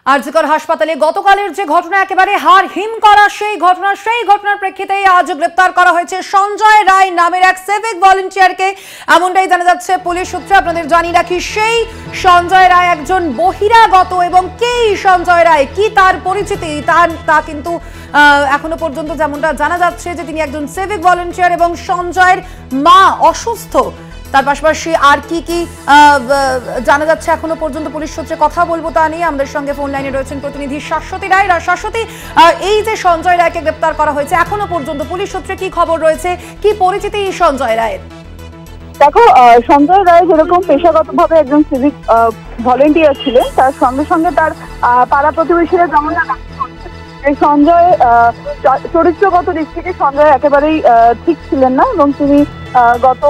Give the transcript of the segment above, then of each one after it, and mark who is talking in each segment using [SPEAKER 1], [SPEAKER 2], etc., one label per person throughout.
[SPEAKER 1] আরজিকর হাসপাতালে গতকালের যে ঘটনা একেবারে হাড় হিম করা সেই ঘটনার প্রেক্ষিতেই আজ গ্রেপ্তার করা হয়েছে সঞ্জয় রায় নামের এক সিভিক ভলেন্টিয়ারকে। এমনটাই জানা যাচ্ছে পুলিশ সূত্রে। আপনাদের জানিয়ে রাখি, সেই সঞ্জয় রায় একজন বহিরাগত, এবং কে সঞ্জয় রায়, কি তার পরিচিতি তা কিন্তু এখনো পর্যন্ত যেমনটা জানা যাচ্ছে যে তিনি একজন সিভিক ভলেন্টিয়ার এবং সঞ্জয়ের মা অসুস্থ। তার পাশাপাশি আর কি কি জানা যাচ্ছে এখনো পর্যন্ত পুলিশ সূত্রে কথা বলবো তা নিয়ে আমাদের সঙ্গে ফোন লাইনে রয়েছেন প্রতিনিধি শাশ্বতী রায়। শাশ্বতী, এই যে সঞ্জয় রায়কে গ্রেপ্তার করা হয়েছে, এখনো পর্যন্ত পুলিশ সূত্রে কি খবর রয়েছে, কি পরিচিতি সঞ্জয় রায়ের?
[SPEAKER 2] দেখো, সঞ্জয় রায় যেরকম পেশাগতভাবে একজন সিভিক ভলেন্টিয়ার ছিলেন, তার সঙ্গে সঙ্গে তার পাড়া প্রতিবেশীরা যেমন সঞ্জয় চরিত্রগত দিক থেকে সঞ্জয় একেবারেই ঠিক ছিলেন না, এবং তিনি গত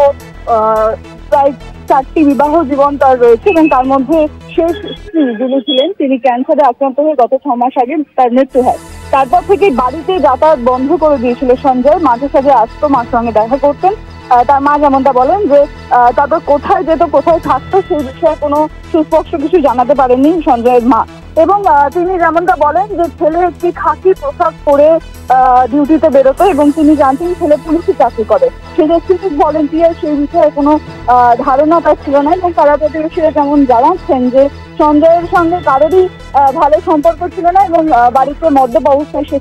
[SPEAKER 2] প্রায় 4টি বিবাহ জীবন তার রয়েছে, এবং তার মধ্যে শেষ স্ত্রী যিনি ছিলেন তিনি ক্যান্সারে আক্রান্ত হয়ে গত 6 মাস আগে তার মৃত্যু হয়। তারপর থেকে বাড়িতে যাতায়াত বন্ধ করে দিয়েছিল সঞ্জয়। মাঝে সাঝে আসতো, মার সঙ্গে দেখা করতেন। তার মা যেমনটা বলেন যে তারপর কোথায় যেত, কোথায় থাকতো সেই বিষয়ে কোনো সুস্পষ্ট কিছু জানাতে পারেননি সঞ্জয়ের মা। এবং তিনি যেমনটা বলেন যে ছেলে একটি খাকি পোশাক পরে ডিউটিতে বেরোতো, এবং তিনি জানতেন ছেলে পুলিশে চাকরি করে। সে যে সিভিক ভলেন্টিয়ার সেই বিষয়ে কোনো ধারণা তার ছিল না। এবং পাড়া প্রতিবেশীরা যেমন জানাচ্ছেন যে সঞ্জয়ের সঙ্গে কারোরই ভালো সম্পর্ক ছিল না, এবং বাড়িতে মদ্যপ অবস্থায় সে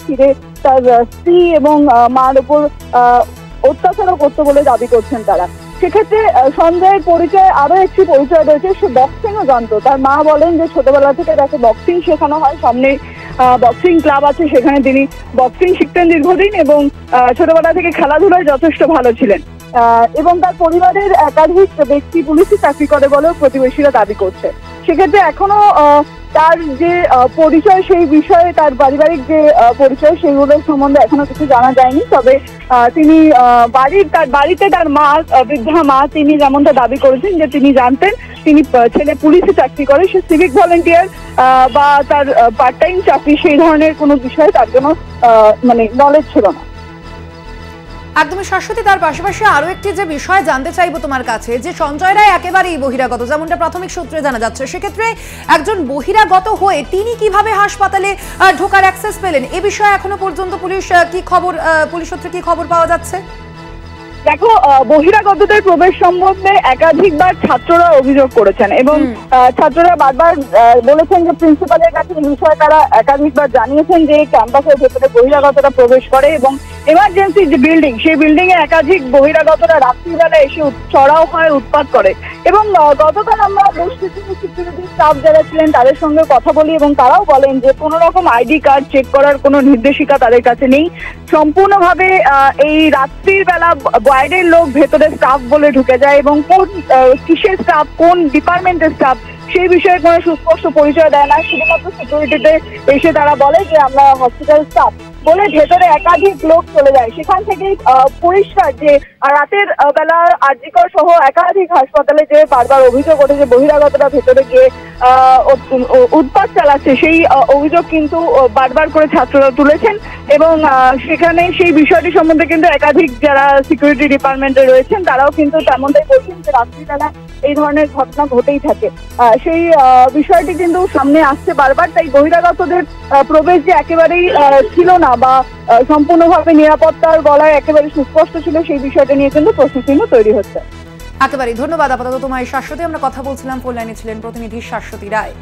[SPEAKER 2] ফিরে তার স্ত্রী এবং মার উপর অত্যাচারও করতো বলে দাবি করছেন তারা। সেক্ষেত্রে সঞ্জয়ের পরিচয় আরো একটি পরিচয় রয়েছে, সে বক্সিংও জানতো। তার মা বলেন যে ছোটবেলা থেকে তাকে বক্সিং শেখানো হয়, সামনে বক্সিং ক্লাব আছে, সেখানে তিনি বক্সিং শিখতেন দীর্ঘদিন, এবং ছোটবেলা থেকে খেলাধুলায় যথেষ্ট ভালো ছিলেন। এবং তার পরিবারের একাধিক ব্যক্তি পুলিশে চাকরি করে বলেও প্রতিবেশীরা দাবি করছে। সেক্ষেত্রে এখনো তার যে পরিচয়, সেই বিষয়ে তার পারিবারিক যে পরিচয় সেইগুলোর সম্বন্ধে এখনো কিছু জানা যায়নি। তবে তিনি তার বাড়িতে তার মা, বৃদ্ধা মা, তিনি যেমনটা দাবি করেছেন যে তিনি জানতেন তিনি ছেলে পুলিশে চাকরি করে, সে সিভিক ভলেন্টিয়ার বা তার পার্ট টাইম চাকরি, সেই ধরনের কোনো বিষয়ে তার জন্য নলেজ ছিল না।
[SPEAKER 1] একদমই শাশ্বতী, তার পাশাপাশি আরো একটি যে বিষয় জানতে চাইবো তোমার কাছে, যে সঞ্জয় রায় একেবারেই বহিরাগত, যেমনটা প্রাথমিক সূত্রে জানা যাচ্ছে। সেক্ষেত্রে একজন বহিরাগত হয়ে তিনি কিভাবে হাসপাতালে ঢোকার অ্যাক্সেস পেলেন, এ বিষয়ে এখনো পর্যন্ত পুলিশ সূত্রে কি খবর পাওয়া যাচ্ছে?
[SPEAKER 2] দেখো, বহিরাগতদের প্রবেশ সম্বন্ধে একাধিকবার ছাত্ররা অভিযোগ করেছেন, এবং ছাত্ররা বারবার বলেছেন যে প্রিন্সিপালের কাছে এই বিষয়ে তারা একাধিকবার জানিয়েছেন যে ক্যাম্পাসের ভেতরে বহিরাগতরা প্রবেশ করে, এবং এমার্জেন্সি যে বিল্ডিং, সেই বিল্ডিং এ একাধিক বহিরাগতরা রাত্রিবেলা এসে চড়াও হয়, উৎপাত করে। এবং গতকাল আমরা বেশ কিছু সিকিউরিটি স্টাফ যারা ছিলেন তাদের সঙ্গে কথা বলি, এবং তারাও বলেন যে কোনো রকম আইডি কার্ড চেক করার কোনো নির্দেশিকা তাদের কাছে নেই। সম্পূর্ণভাবে এই রাত্রির বেলা বাইরের লোক ভেতরে স্টাফ বলে ঢুকে যায়, এবং কোন কিসের স্টাফ, কোন ডিপার্টমেন্টের স্টাফ, সেই বিষয়ে কোনো সুস্পষ্ট পরিচয় দেয় না। শুধুমাত্র সিকিউরিটিতে এসে তারা বলে যে আমরা হসপিটাল স্টাফ বলে ভেতরে একাধিক লোক চলে যায়। সেখান থেকেই পরিষ্কার যে রাতের বেলা আরজিকর সহ একাধিক হাসপাতালে যে বারবার অভিযোগ ওঠে যে বহিরাগতরা ভেতরে গিয়ে উৎপাত চালাচ্ছে, সেই অভিযোগ কিন্তু বারবার করে ছাত্ররা তুলেছেন। এবং সেখানে সেই বিষয়টি সম্বন্ধে কিন্তু একাধিক যারা সিকিউরিটি ডিপার্টমেন্টে রয়েছেন তারাও কিন্তু তেমনটাই বলছেন যে রাত্রিবেলা এই ধরনের ঘটনা ঘটেই থাকে। সেই বিষয়টি কিন্তু সামনে আসছে বারবার। তাই বহিরাগতদের প্রবেশ যে একেবারেই ছিল না বা সম্পূর্ণভাবে নিরাপত্তার গলায় একেবারে সুস্পষ্ট ছিল, সেই বিষয়টা নিয়ে কিন্তু প্রশ্নচিহ্ন তৈরি হচ্ছে।
[SPEAKER 1] একেবারেই ধন্যবাদ আপাতত তোমায় শাশ্বতী। আমরা কথা বলছিলাম, ফোন লাইনে ছিলেন প্রতিনিধি শাশ্বতী রায়।